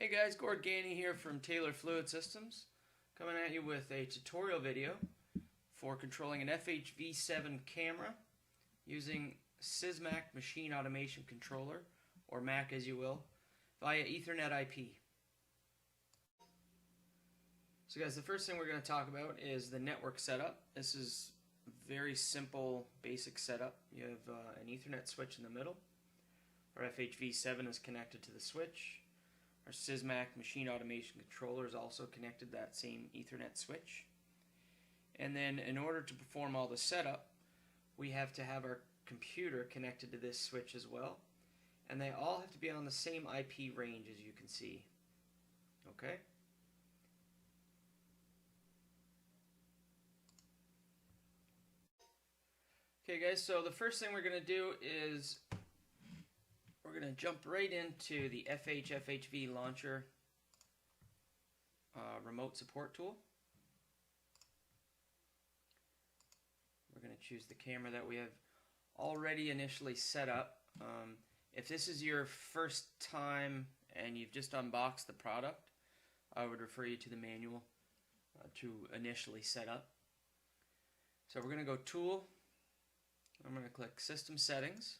Hey guys, Gord Gainey here from Taylor Fluid Systems, coming at you with a tutorial video for controlling an FHV7 camera using SysMac Machine Automation Controller, or Mac as you will, via Ethernet IP. So guys, the first thing we're going to talk about is the network setup. This is a very simple, basic setup. You have an Ethernet switch in the middle. Our FHV7 is connected to the switch. Our SysMac Machine Automation Controller is also connected to that same Ethernet switch. And then in order to perform all the setup, we have to have our computer connected to this switch as well. And they all have to be on the same IP range, as you can see. Okay? Okay guys, so the first thing we're going to do is we're going to jump right into the FHV launcher remote support tool. We're going to choose the camera that we have already initially set up. If this is your first time and you've just unboxed the product, I would refer you to the manual to initially set up. So we're going to go Tool. I'm going to click System Settings.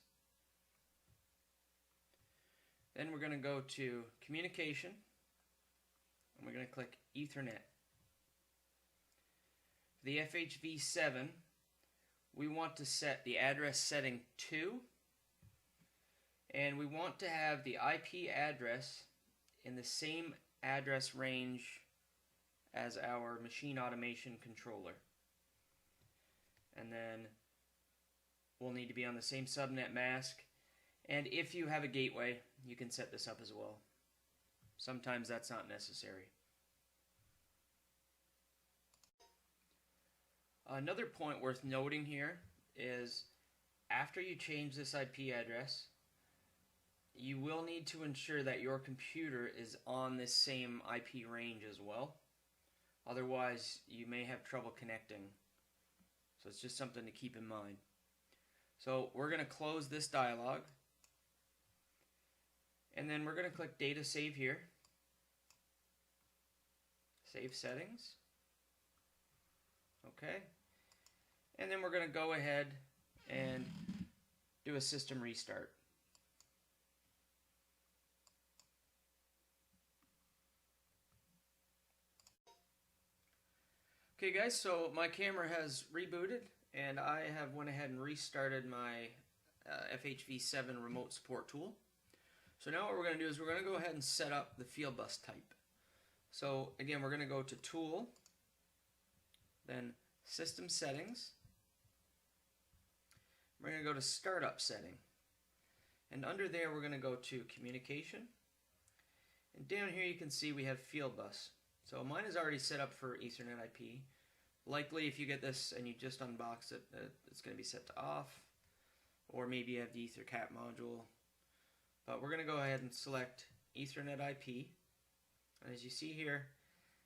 Then we're going to go to Communication, and we're going to click Ethernet. For the FHV7, we want to set the address setting to, and we want to have the IP address in the same address range as our machine automation controller. And then we'll need to be on the same subnet mask. And if you have a gateway, you can set this up as well. Sometimes that's not necessary. Another point worth noting here is after you change this IP address, you will need to ensure that your computer is on this same IP range as well. Otherwise, you may have trouble connecting. So it's just something to keep in mind. So we're going to close this dialog. And then we're going to click Data Save here. Save Settings. Okay. And then we're going to go ahead and do a system restart. Okay guys, so my camera has rebooted and I have went ahead and restarted my FHV7 remote support tool. So now what we're going to do is we're going to go ahead and set up the field bus type. So again, we're going to go to Tool, then System Settings. We're going to go to Startup Setting. And under there we're going to go to Communication. And down here you can see we have field bus. So mine is already set up for Ethernet IP. Likely if you get this and you just unbox it, it's going to be set to off. Or maybe you have the EtherCAT module. But we're going to go ahead and select Ethernet IP. And as you see here,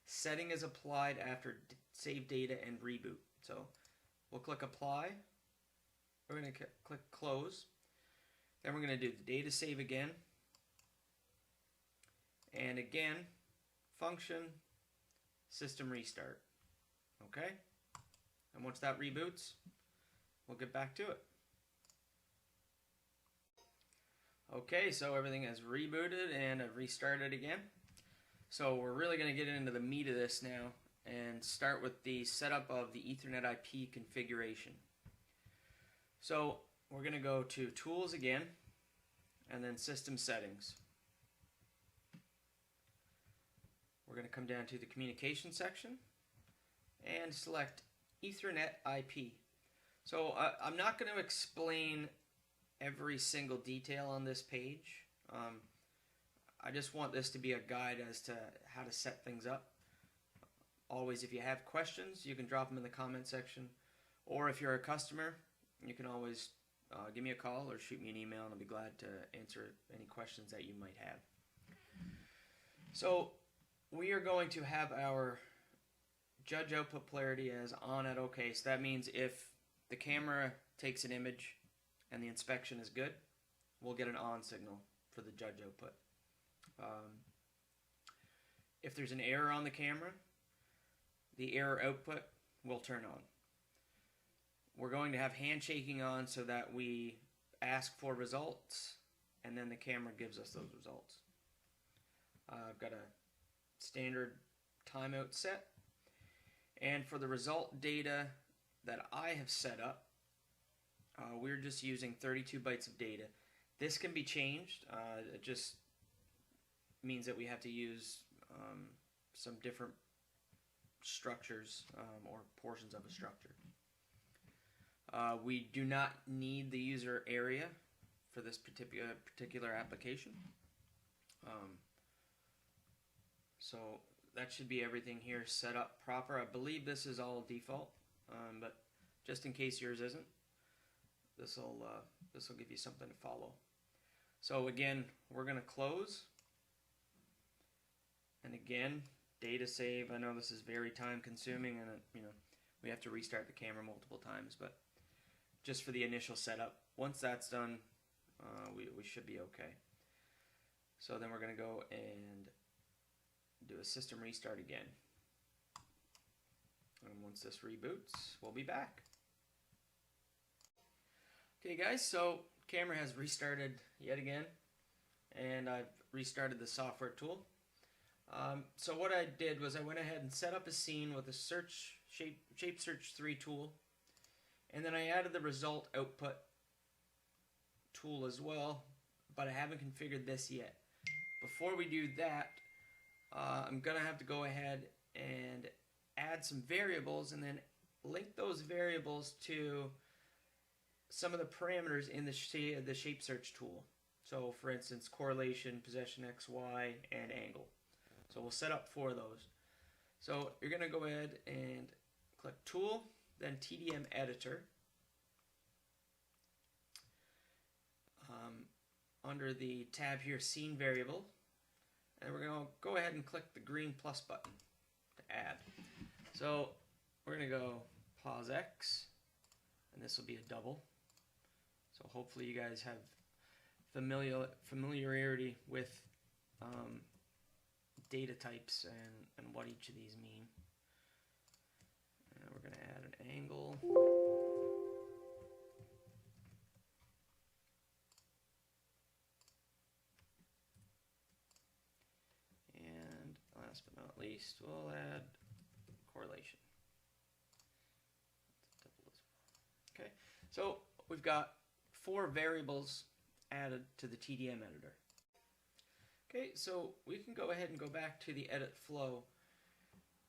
setting is applied after save data and reboot. So we'll click Apply. We're going to click Close. Then we're going to do the data save again. And again, function, system restart. Okay? And once that reboots, we'll get back to it. Okay, so everything has rebooted and I've restarted again. So we're really going to get into the meat of this now and start with the setup of the Ethernet IP configuration. So we're going to go to Tools again and then System Settings. We're going to come down to the Communication section and select Ethernet IP. So I'm not going to explain every single detail on this page. I just want this to be a guide as to how to set things up. Always, if you have questions, you can drop them in the comment section. Or if you're a customer, you can always give me a call or shoot me an email and I'll be glad to answer any questions that you might have. So we are going to have our judge output polarity as on at OK. So that means if the camera takes an image and the inspection is good, we'll get an on signal for the judge output. if there's an error on the camera, the error output will turn on. We're going to have handshaking on so that we ask for results and then the camera gives us those results. I've got a standard timeout set, and for the result data that I have set up, we're just using 32 bytes of data. This can be changed. It just means that we have to use some different structures or portions of a structure. We do not need the user area for this particular application. So that should be everything here set up proper. I believe this is all default, but just in case yours isn't, this will give you something to follow. So again, we're going to close, and again, data save. I know this is very time consuming, and we have to restart the camera multiple times, but just for the initial setup, once that's done, we should be okay. So then we're going to go and do a system restart again. And once this reboots, we'll be back. Okay guys, so camera has restarted yet again, and I've restarted the software tool. So what I did was I went ahead and set up a scene with a shape search 3 tool, and then I added the result output tool as well, but I haven't configured this yet. Before we do that, I'm gonna have to go ahead and add some variables and then link those variables to some of the parameters in the shape search tool. So for instance, correlation, position X, Y, and angle. So we'll set up 4 of those. So you're going to go ahead and click Tool, then TDM Editor. Under the tab here, Scene Variable. And we're going to go ahead and click the green plus button to add. So we're going to go pause X, and this will be a double. So hopefully you guys have familiarity with data types and what each of these mean. And we're going to add an angle. And last but not least, we'll add correlation. Okay, so we've got 4 variables added to the TDM editor. Okay, so we can go ahead and go back to the edit flow.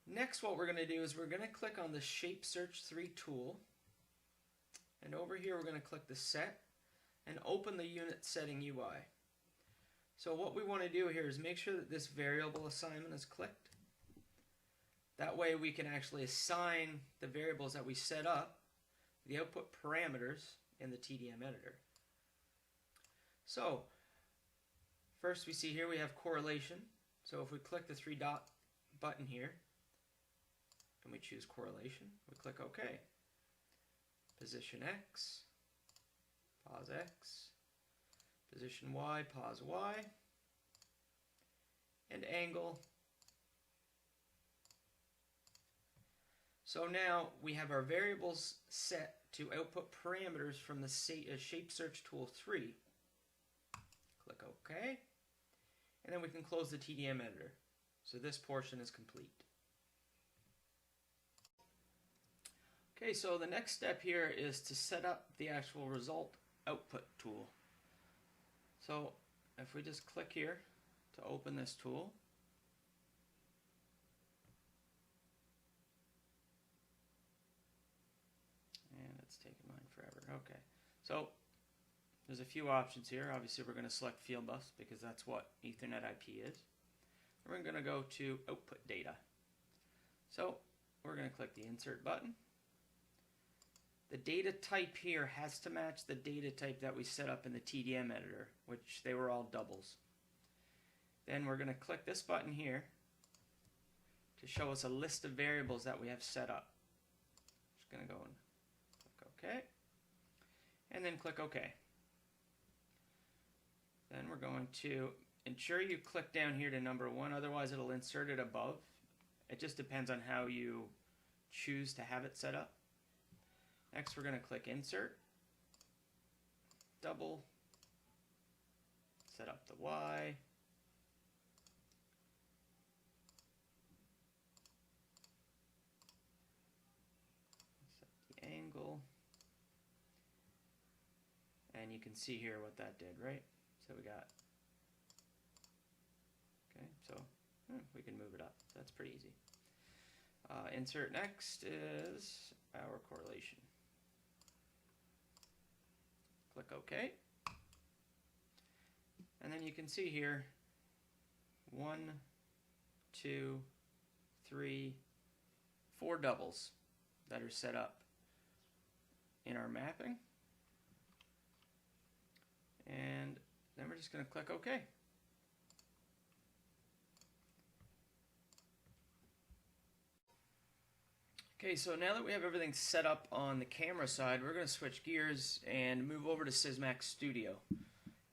Next, what we're going to do is we're going to click on the Shape Search 3 tool, and over here we're going to click the Set and open the Unit Setting UI. So what we want to do here is make sure that this variable assignment is clicked. That way we can actually assign the variables that we set up, the output parameters, in the TDM editor. So first we see here we have correlation. So if we click the 3 dot button here and we choose correlation, we click OK. Position X, pause X, position Y, pause Y, and angle. So now we have our variables set to output parameters from the Shape Search Tool 3. Click OK, and then we can close the TDM editor. So this portion is complete. Okay, so the next step here is to set up the actual result output tool. So if we just click here to open this tool, and it's taking mine forever. Okay, so there's a few options here. Obviously we're going to select field bus because that's what Ethernet IP is. We're going to go to output data. So we're going to click the insert button. The data type here has to match the data type that we set up in the TDM editor, which they were all doubles. Then we're going to click this button here to show us a list of variables that we have set up. Just going to go and click OK, and then click OK. Then we're going to ensure you click down here to number 1, otherwise it'll insert it above. It just depends on how you choose to have it set up. Next we're going to click insert, double, set up the Y, set the angle, and you can see here what that did, right? So we got, okay, so we can move it up. That's pretty easy. Insert next is our correlation. Click OK. And then you can see here 1, 2, 3, 4 doubles that are set up in our mapping. And then we're just going to click OK. Okay, so now that we have everything set up on the camera side, we're going to switch gears and move over to Sysmax Studio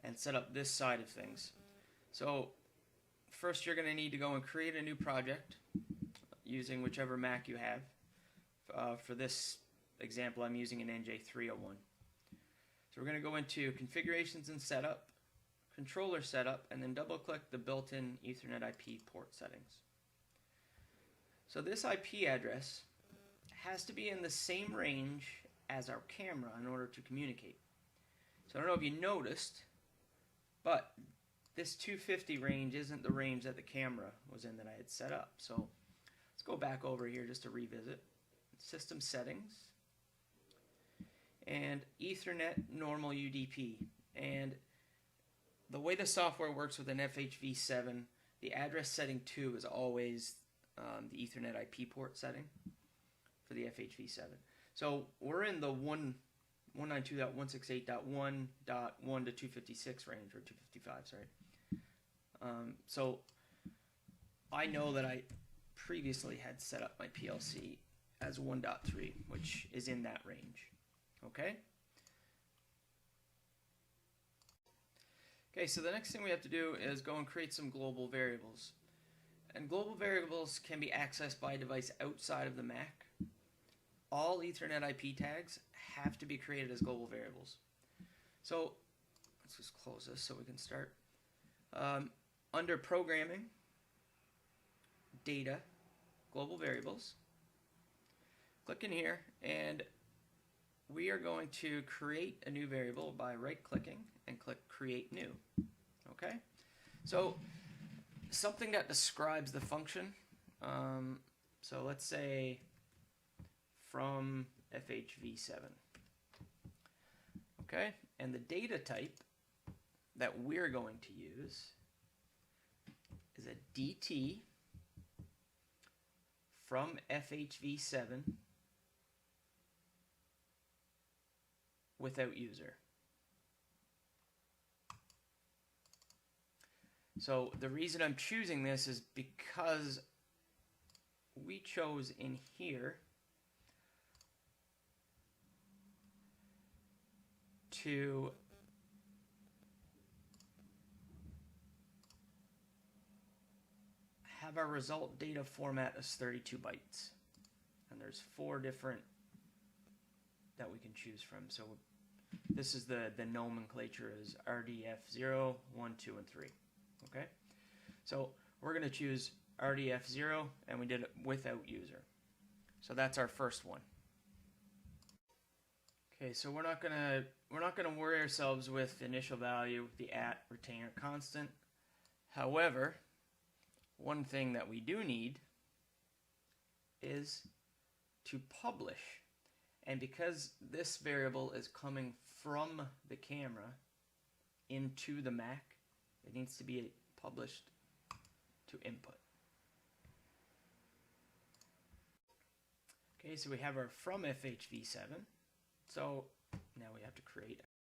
and set up this side of things. So first you're going to need to go and create a new project using whichever Mac you have. For this example, I'm using an NJ301. So we're going to go into Configurations and Setup, Controller Setup, and then double-click the built-in Ethernet IP port settings. So this IP address has to be in the same range as our camera in order to communicate. So I don't know if you noticed, but this 250 range isn't the range that the camera was in that I had set up. So let's go back over here just to revisit. System settings and Ethernet normal UDP. And the way the software works with an FHV7, the address setting 2 is always the Ethernet IP port setting for the FHV7. So we're in the 192.168.1.1 to 256 range, or 255, sorry. So I know that I previously had set up my PLC as 1.3, which is in that range. Okay? Okay, so the next thing we have to do is go and create some global variables. And global variables can be accessed by a device outside of the Mac. All Ethernet IP tags have to be created as global variables. So let's just close this so we can start. Under Programming, Data, Global Variables, click in here, and we are going to create a new variable by right-clicking and click Create New. Okay? So something that describes the function. So let's say from FHV7. Okay, and the data type that we're going to use is a DT from FHV7 without user. So the reason I'm choosing this is because we chose in here to have our result data format as 32 bytes. And there's 4 different that we can choose from. So this is the nomenclature is RDF0, 1, 2, and 3. Okay? So we're going to choose RDF0, and we did it without user. So that's our first one. Okay, so we're not gonna worry ourselves with the initial value, the retainer constant. However, one thing that we do need is to publish. And because this variable is coming from the camera into the Mac, it needs to be published to input. Okay, so we have our from FHV7. So now we have to create